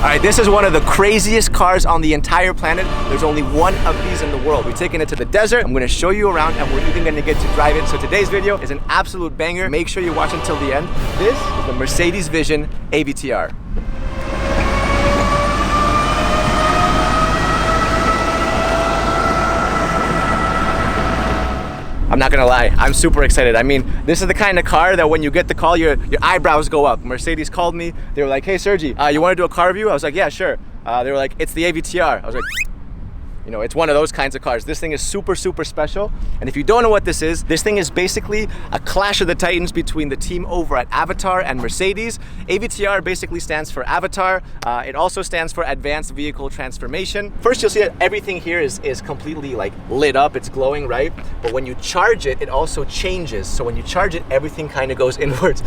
All right, this is one of the craziest cars on the entire planet. There's only one of these in the world. We're taking it to the desert. I'm gonna show you around and we're even gonna get to drive it. So today's video is an absolute banger. Make sure you watch until the end. This is the Mercedes Vision AVTR. I'm not gonna lie, I'm super excited. I mean, this is the kind of car that when you get the call, your eyebrows go up. Mercedes called me. They were like, hey Sergi, you wanna do a car review? I was like, yeah, sure. They were like, it's the AVTR. I was like, you know, it's one of those kinds of cars. This thing is super, super special. And if you don't know what this thing is basically a clash of the titans between the team over at Avatar and Mercedes. AVTR basically stands for Avatar. It also stands for Advanced Vehicle Transformation. First, you'll see that everything here is completely like lit up, it's glowing, right? But when you charge it, it also changes. So when you charge it, everything kind of goes inwards.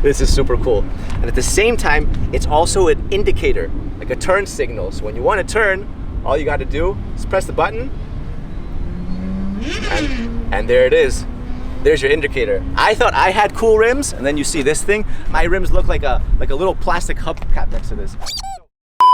This is super cool. And at the same time, it's also an indicator, like a turn signal. So when you want to turn, all you got to do is press the button and there it is. There's your indicator. I thought I had cool rims, and then you see this thing. My rims look like a little plastic hubcap next to this.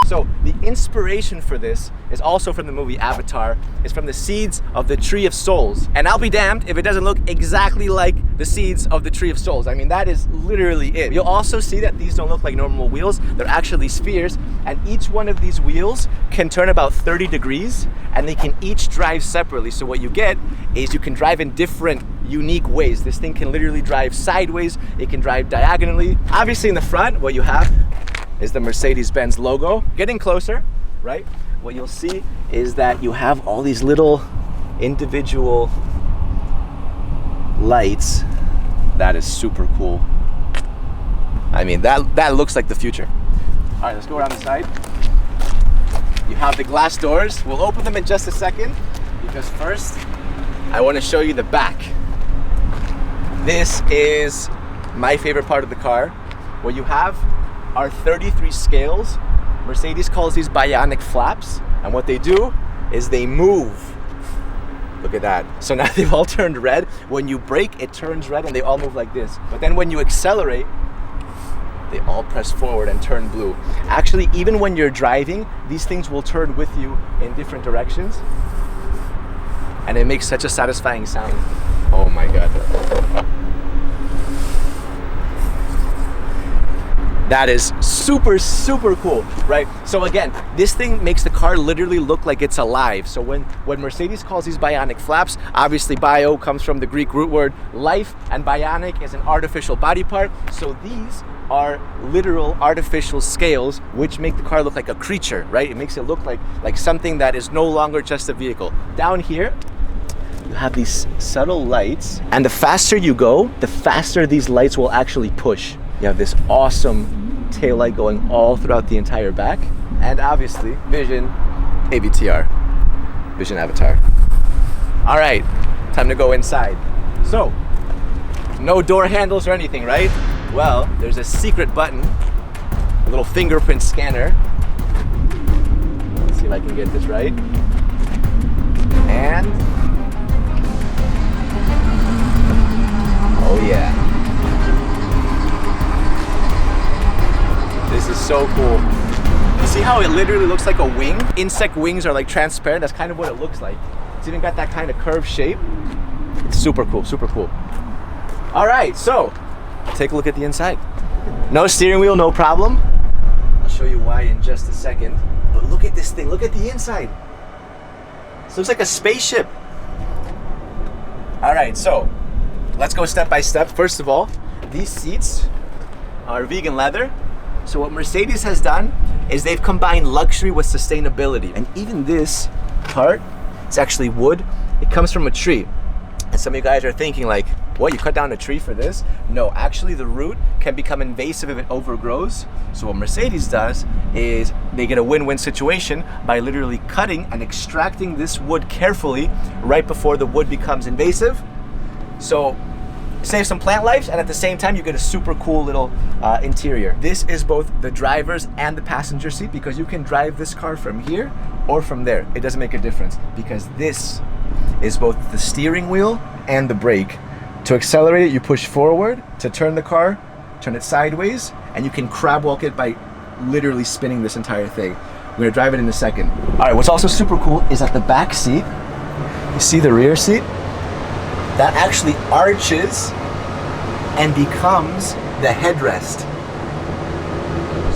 So the inspiration for this is also from the movie Avatar. It's from the seeds of the Tree of Souls. And I'll be damned if it doesn't look exactly like the seeds of the Tree of Souls. I mean, that is literally it. You'll also see that these don't look like normal wheels. They're actually spheres. And each one of these wheels can turn about 30 degrees and they can each drive separately. So what you get is you can drive in different unique ways. This thing can literally drive sideways. It can drive diagonally. Obviously in the front, what you have is the Mercedes-Benz logo. Getting closer, right? What you'll see is that you have all these little individual lights. That is super cool. I mean, that looks like the future. All right, let's go around the side. You have the glass doors. We'll open them in just a second because first, I want to show you the back. This is my favorite part of the car. What you have are 33 scales. Mercedes calls these bionic flaps, and what they do is they move. Look at that. So now they've all turned red. When you brake, it turns red and they all move like this. But then when you accelerate, they all press forward and turn blue. Actually, even when you're driving, these things will turn with you in different directions. And it makes such a satisfying sound. Oh my God. That is super, super cool, right? So again, this thing makes the car literally look like it's alive. So when Mercedes calls these bionic flaps, obviously bio comes from the Greek root word life, and bionic is an artificial body part. So these are literal artificial scales which make the car look like a creature, right? It makes it look like something that is no longer just a vehicle. Down here, you have these subtle lights, and the faster you go, the faster these lights will actually push. You have this awesome taillight going all throughout the entire back. And obviously, Vision AVTR, Vision Avatar. All right, time to go inside. So, no door handles or anything, right? Well, there's a secret button, a little fingerprint scanner. Let's see if I can get this right. And, oh yeah. This is so cool. You see how it literally looks like a wing? Insect wings are like transparent. That's kind of what it looks like. It's even got that kind of curved shape. It's super cool, super cool. All right, so take a look at the inside. No steering wheel, no problem. I'll show you why in just a second. But look at this thing, look at the inside. This looks like a spaceship. All right, so let's go step by step. First of all, these seats are vegan leather. So what Mercedes has done is they've combined luxury with sustainability. And even this part, it's actually wood. It comes from a tree. And some of you guys are thinking like, what, you cut down a tree for this? No, actually the root can become invasive if it overgrows. So what Mercedes does is they get a win-win situation by literally cutting and extracting this wood carefully right before the wood becomes invasive. So save some plant lives, and at the same time you get a super cool little interior. This is both the driver's and the passenger seat because you can drive this car from here or from there. It doesn't make a difference because this is both the steering wheel and the brake. To accelerate it, you push forward. To turn the car, turn it sideways, and you can crab walk it by literally spinning this entire thing. I'm gonna drive it in a second. All right, what's also super cool is that the back seat, you see the rear seat? That actually arches and becomes the headrest.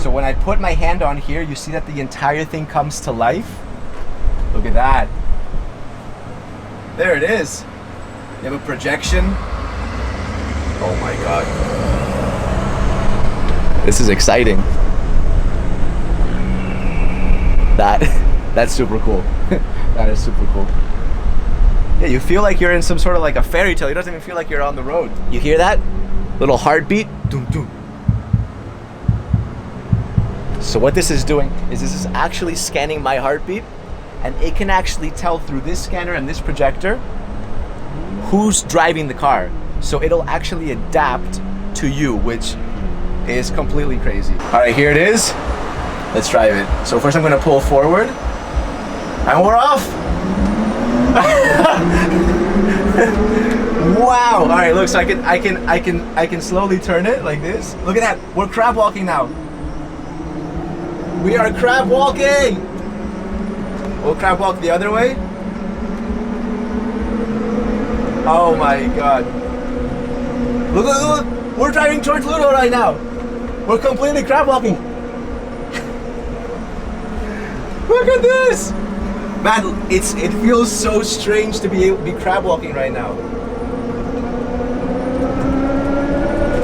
So when I put my hand on here, you see that the entire thing comes to life. Look at that. There it is. You have a projection. Oh my God. This is exciting. That's super cool. That is super cool. Yeah, you feel like you're in some sort of like a fairy tale. It doesn't even feel like you're on the road. You hear that? Little heartbeat. Doom, doom. So what this is doing is this is actually scanning my heartbeat, and it can actually tell through this scanner and this projector who's driving the car. So it'll actually adapt to you, which is completely crazy. All right, here it is. Let's drive it. So first I'm gonna pull forward, and we're off. Wow. All right, look, so I can slowly turn it like this. Look at that. We're crab walking now. We are crab walking. We'll crab walk the other way. Oh my God. Look, look, look. We're driving towards Ludo right now. We're completely crab walking. Look at this. Man, it feels so strange to be crab walking right now.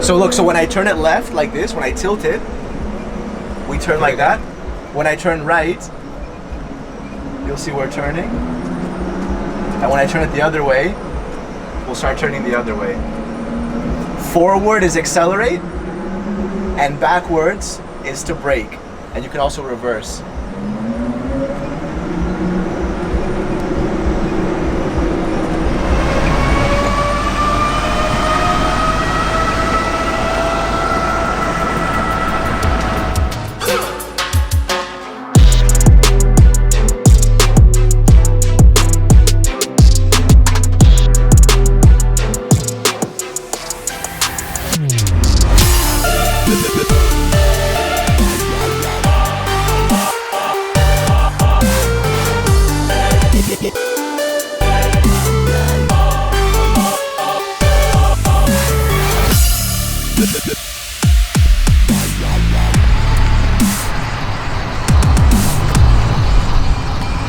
So look, so when I turn it left like this, when I tilt it, we turn like that. When I turn right, you'll see we're turning. And when I turn it the other way, we'll start turning the other way. Forward is accelerate, and backwards is to brake. And you can also reverse.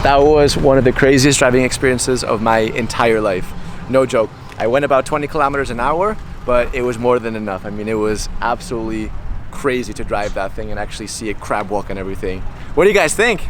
That was one of the craziest driving experiences of my entire life. No joke. I went about 20 kilometers an hour, but it was more than enough. I mean, it was absolutely crazy to drive that thing and actually see it crab walk and everything. What do you guys think?